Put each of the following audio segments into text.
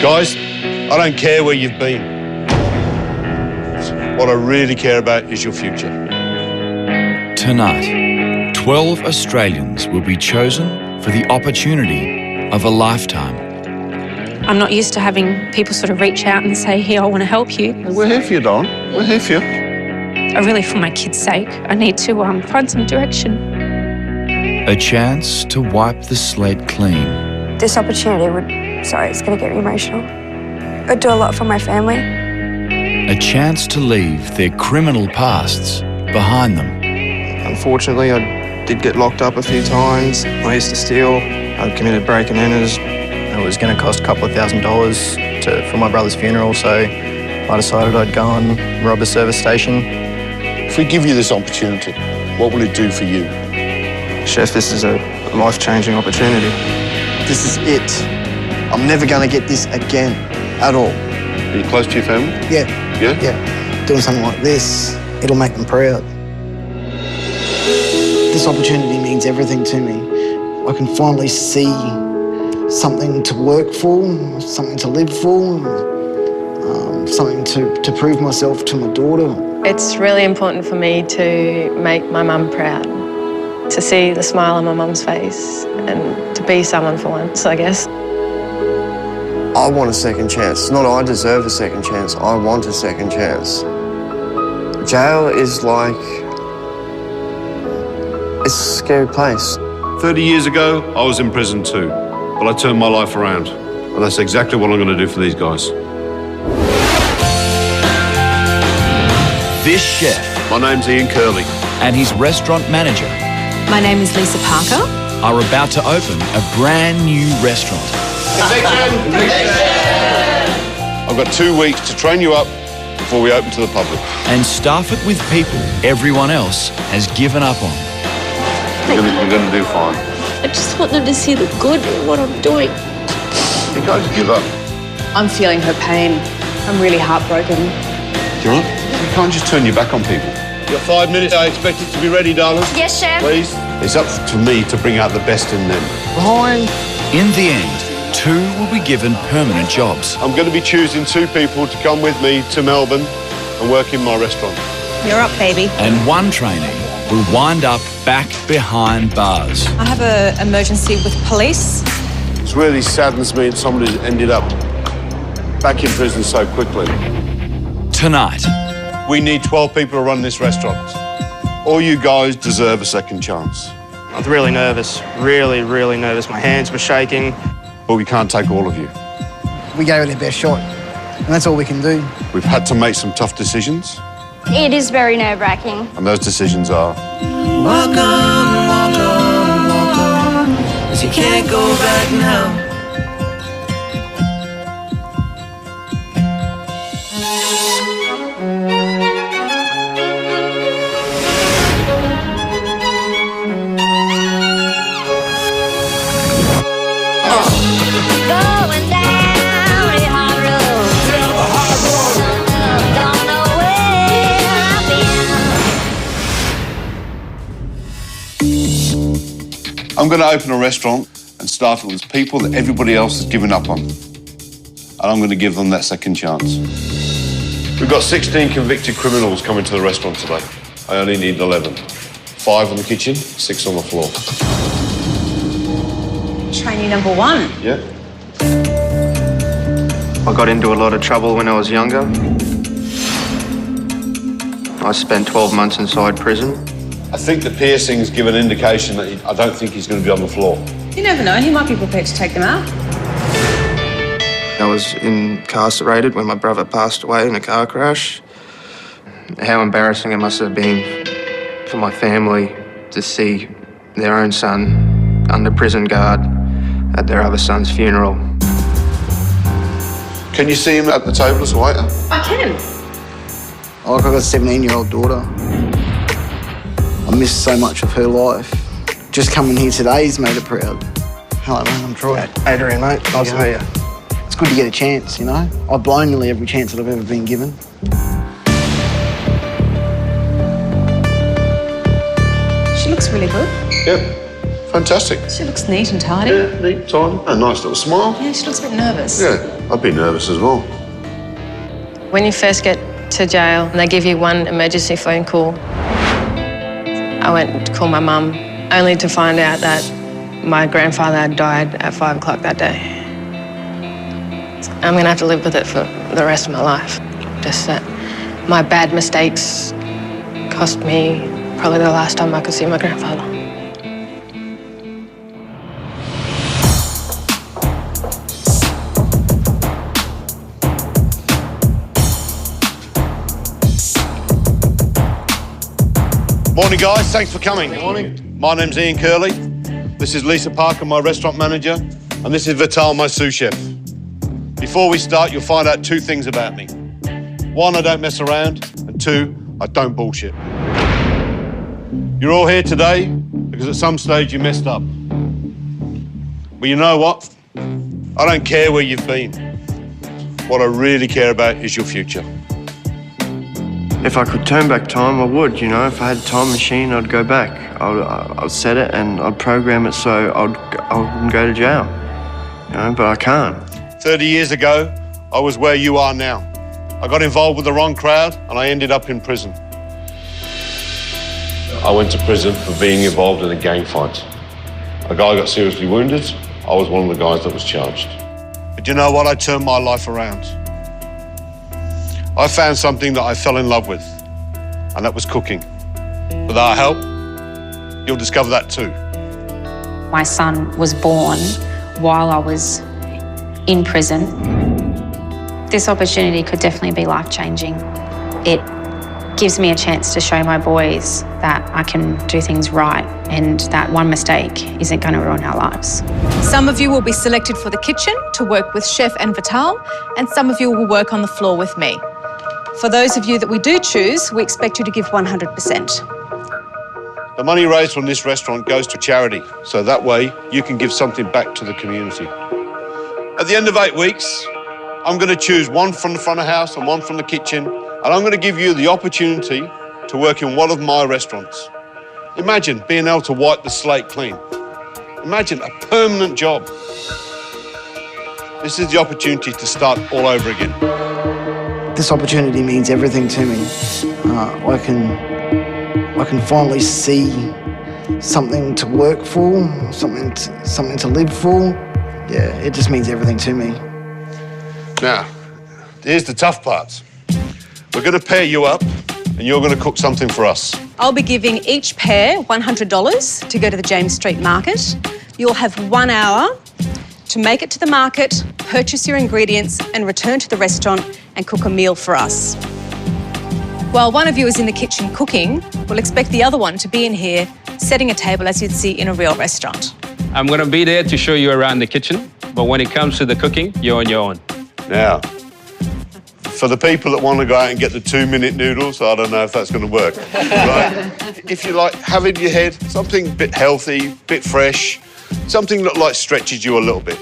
Guys, I don't care where you've been. What I really care about is your future. Tonight, 12 Australians will be chosen for the opportunity of a lifetime. I'm not used to having people sort of reach out and say, hey, I want to help you. We're here for you, Don. We're here for you. Really, for my kids' sake, I need to find some direction. A chance to wipe the slate clean. This opportunity would, it's going to get me emotional. It would do a lot for my family. A chance to leave their criminal pasts behind them. Unfortunately, I did get locked up a few times. I used to steal. I committed break and enters. It was going to cost a couple of $1,000s for my brother's funeral, so I decided I'd go and rob a service station. If we give you this opportunity, what will it do for you? Chef, this is a life-changing opportunity. This is it. I'm never going to get this again, at all. Are you close to your family? Yeah. Yeah? Yeah. Doing something like this, it'll make them proud. This opportunity means everything to me. I can finally see something to work for, something to live for, something to prove myself to my daughter. It's really important for me to make my mum proud, to see the smile on my mum's face and to be someone for once, I guess. I want a second chance. Not I deserve a second chance, I want a second chance. Jail is like... it's a scary place. 30 years ago, I was in prison too, but I turned my life around. And that's exactly what I'm going to do for these guys. This chef My name's Ian Curley. and his restaurant manager My name is Lisa Parker. are about to open a brand new restaurant. I've got 2 weeks to train you up before we open to the public. And staff it with people everyone else has given up on. You're going to do fine. I just want them to see the good in what I'm doing. You guys give up. I'm feeling her pain. I'm really heartbroken. Do you know? You can't just turn your back on people. You've got 5 minutes. I expect it to be ready, darling. Yes, Chef. Please. It's up to me to bring out the best in them. Behind. In the end, 2 will be given permanent jobs. I'm going to be choosing 2 people to come with me to Melbourne and work in my restaurant. You're up, baby. And 1 trainee will wind up back behind bars. I have an emergency with police. It really saddens me that somebody's ended up back in prison so quickly. Tonight, We need 12 people to run this restaurant. All you guys deserve a second chance. I was really nervous, really, really nervous. My hands were shaking. But we can't take all of you. We gave it our best shot, and that's all we can do. We've had to make some tough decisions, It is very nerve-wracking. and those decisions are Walk on, walk on, walk on, 'cause you can't go back now. Going down a hard road. Don't know where I've been. I'm going to open a restaurant and staff it with people that everybody else has given up on. And I'm going to give them that second chance. We've got 16 convicted criminals coming to the restaurant today. I only need 11. 5 in the kitchen, 6 on the floor. Trainee number 1. Yeah? I got into a lot of trouble when I was younger. I spent 12 months inside prison. I think the piercings give an indication that I don't think he's going to be on the floor. You never know, he might be prepared to take them out. I was incarcerated when my brother passed away in a car crash. How embarrassing it must have been for my family to see their own son under prison guard at their other son's funeral. Can you see him at the table as a waiter? I can. Like, I've got a 17-year-old daughter. I miss so much of her life. Just coming here today's made her proud. Hello, mate, I'm Troy. Adrian, mate, nice to meet you. It's good to get a chance, you know? I've blown nearly every chance that I've ever been given. She looks really good. Yep. Fantastic. She looks neat and tidy. Yeah, neat, tidy. A nice little smile. Yeah, she looks a bit nervous. Yeah, I'd be nervous as well. When you first get to jail and they give you one emergency phone call, I went to call my mum, only to find out that my grandfather had died at 5 o'clock that day. I'm gonna have to live with it for the rest of my life. Just that my bad mistakes cost me probably the last time I could see my grandfather. Morning, guys. Thanks for coming. Good morning. My name's Ian Curley. This is Lisa Parker, my restaurant manager, and this is Vital, my sous chef. Before we start, you'll find out 2 things about me. 1, I don't mess around, and 2, I don't bullshit. You're all here today because at some stage you messed up. But you know what? I don't care where you've been. What I really care about is your future. If I could turn back time, I would, you know. If I had a time machine, I'd go back. I'd set it and I'd program it so I wouldn't go to jail, you know, but I can't. 30 years ago, I was where you are now. I got involved with the wrong crowd and I ended up in prison. I went to prison for being involved in a gang fight. A guy got seriously wounded. I was one of the guys that was charged. But you know what? I turned my life around. I found something that I fell in love with, and that was cooking. With our help, you'll discover that too. My son was born while I was in prison. This opportunity could definitely be life-changing. It gives me a chance to show my boys that I can do things right and that one mistake isn't going to ruin our lives. Some of you will be selected for the kitchen to work with Chef and Vital, and some of you will work on the floor with me. For those of you that we do choose, we expect you to give 100%. The money raised from this restaurant goes to charity, so that way you can give something back to the community. At the end of 8 weeks, I'm going to choose 1 from the front of house and 1 from the kitchen, and I'm going to give you the opportunity to work in one of my restaurants. Imagine being able to wipe the slate clean. Imagine a permanent job. This is the opportunity to start all over again. This opportunity means everything to me. I can finally see something to work for, something to live for. Yeah, it just means everything to me. Now, here's the tough part. We're going to pair you up and you're going to cook something for us. I'll be giving each pair $100 to go to the James Street Market. You'll have 1 hour to make it to the market, purchase your ingredients and return to the restaurant and cook a meal for us. While one of you is in the kitchen cooking, we'll expect the other one to be in here setting a table as you'd see in a real restaurant. I'm going to be there to show you around the kitchen, but when it comes to the cooking, you're on your own. Now, for the people that want to go out and get the 2-minute noodles, I don't know if that's going to work. Right? If you like, have in your head something a bit healthy, a bit fresh, something that like stretches you a little bit.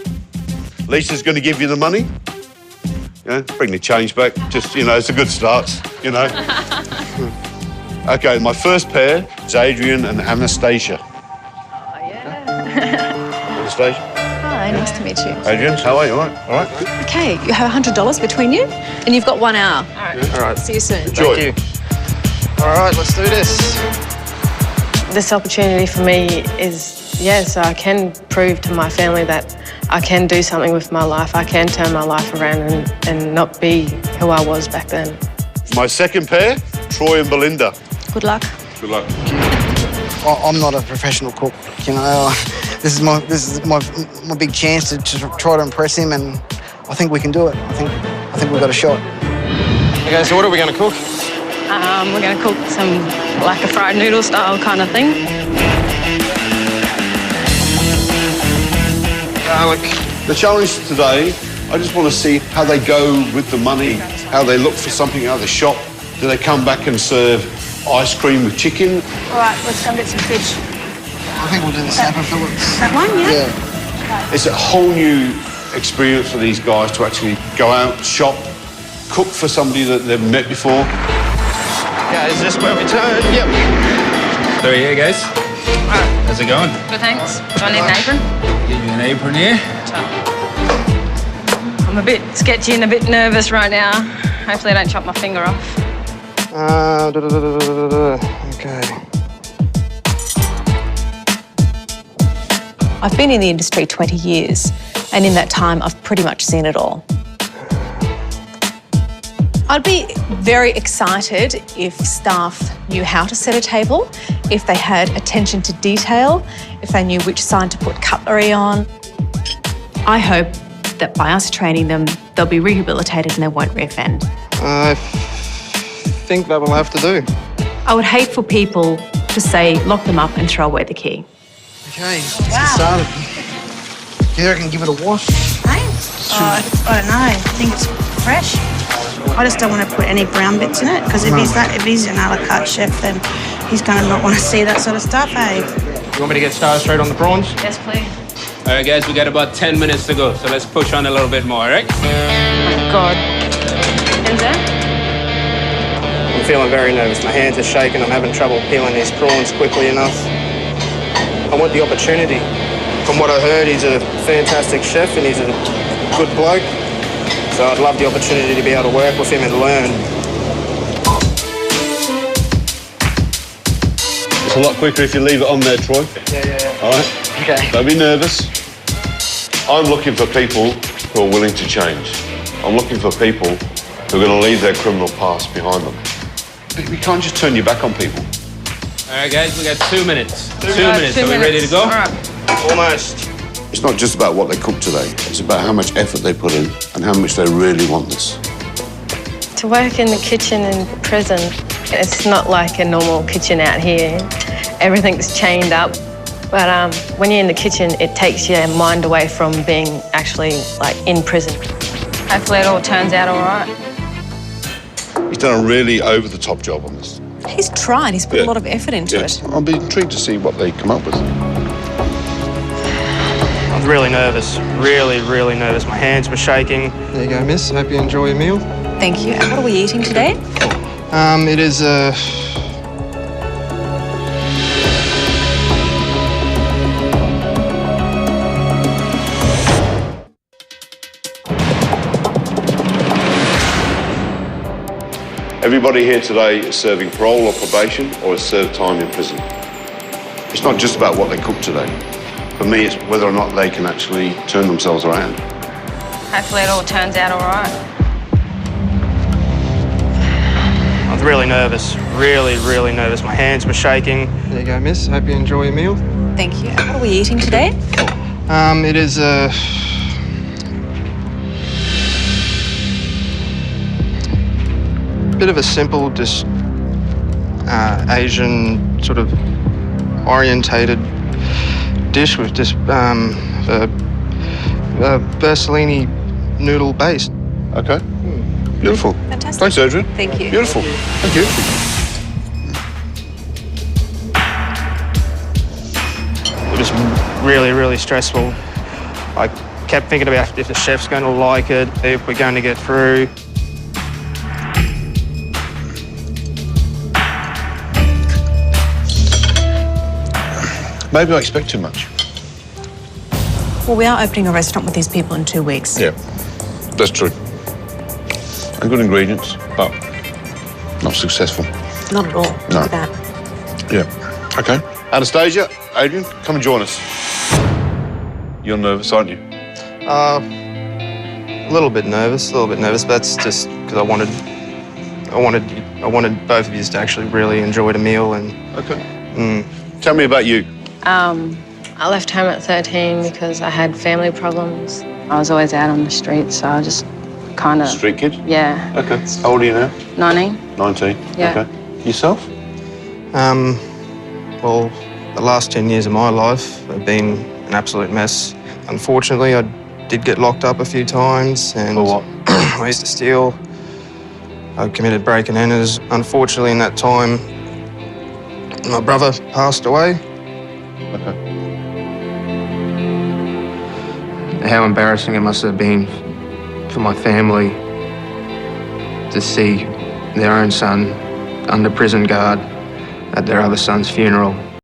Lisa's going to give you the money. Yeah, bring the change back. Just, you know, it's a good start, you know. Okay, my first pair is Adrian and Anastasia. Oh, yeah. Anastasia. Hi, nice to meet you. Adrian, how are you? All right? Okay, you have $100 between you and you've got 1 hour. All right. See you soon. Enjoy. Thank you. All right, let's do this. This opportunity for me is, so I can prove to my family that I can do something with my life. I can turn my life around and not be who I was back then. My second pair, Troy and Belinda. Good luck. Good luck. I'm not a professional cook, you know. This is my big chance to try to impress him, and I think we can do it. I think we've got a shot. Okay, so what are we going to cook? We're going to cook some like a fried noodle style kind of thing. Garlic. The challenge today, I just want to see how they go with the money, how they look for something out of the shop. Do they come back and serve ice cream with chicken? All right, let's go and get some fish. I think we'll do the snapper fillets. That one, yeah? It's a whole new experience for these guys to actually go out, shop, cook for somebody that they've met before. Yeah, is this where we turn? Yep. So yeah, guys, How's it going? Good, thanks. Do I need an apron? Give you an apron here. I'm a bit sketchy and a bit nervous right now. Hopefully I don't chop my finger off. Okay. I've been in the industry 20 years, and in that time, I've pretty much seen it all. I'd be very excited if staff knew how to set a table, if they had attention to detail, if they knew which side to put cutlery on. I hope that by us training them, they'll be rehabilitated and they won't reoffend. I think that will have to do. I would hate for people to say, lock them up and throw away the key. Okay, let's get started. You reckon give it a wash? I don't know. I think it's fresh. I just don't want to put any brown bits in it because if he's an a la carte chef, then he's going to not want to see that sort of stuff, eh? You want me to get started straight on the prawns? Yes, please. All right, guys, we got about 10 minutes to go, so let's push on a little bit more, all right? Oh my God. Enzo? I'm feeling very nervous. My hands are shaking. I'm having trouble peeling these prawns quickly enough. I want the opportunity. From what I heard, he's a fantastic chef and he's a good bloke. So I'd love the opportunity to be able to work with him and learn. It's a lot quicker if you leave it on there, Troy. Yeah. All right? Okay. Don't be nervous. I'm looking for people who are willing to change. I'm looking for people who are going to leave their criminal past behind them. We can't just turn your back on people. All right, guys, we got 2 minutes. 2 minutes. Are we ready to go? All right. Almost. It's not just about what they cook today. It's about how much effort they put in and how much they really want this. To work in the kitchen in prison, it's not like a normal kitchen out here. Everything's chained up. But when you're in the kitchen, it takes your mind away from being actually like in prison. Hopefully it all turns out all right. He's done a really over-the-top job on this. He's tried. He's put a lot of effort into it. I'll be intrigued to see what they come up with. I was really nervous. Really nervous. My hands were shaking. There you go, miss. Hope you enjoy your meal. Thank you. And what are we eating today? It is a... Everybody here today is serving parole or probation or has served time in prison. It's not just about what they cook today. For me, it's whether or not they can actually turn themselves around. Hopefully it all turns out all right. I was really nervous. Really nervous. My hands were shaking. There you go, miss. Hope you enjoy your meal. Thank you. And what are we eating today? It is a... bit of a simple, just Asian sort of orientated dish with just Bersolini noodle base. Okay. Beautiful. Fantastic. Thanks, Adrian. Thank you. Beautiful. Thank you. It was really stressful. I kept thinking about if the chef's going to like it, if we're going to get through. Maybe I expect too much. Well, we are opening a restaurant with these people in 2 weeks. Yeah, that's true. And good ingredients, but not successful. Not at all. No. Look at that. Yeah. Okay. Anastasia, Adrian, come and join us. You're nervous, aren't you? A little bit nervous, but that's just because I wanted both of you to actually really enjoy the meal and. Okay. Tell me about you. I left home at 13 because I had family problems. I was always out on the street, so I just kind of... Street kid? Yeah. Okay. How old are you now? 19. 19? Yeah. Okay. Yourself? Well, the last 10 years of my life have been an absolute mess. Unfortunately, I did get locked up a few times and... For what? I used to steal. I committed break and enters. Unfortunately, in that time, my brother passed away. Okay. How embarrassing it must have been for my family to see their own son under prison guard at their other son's funeral.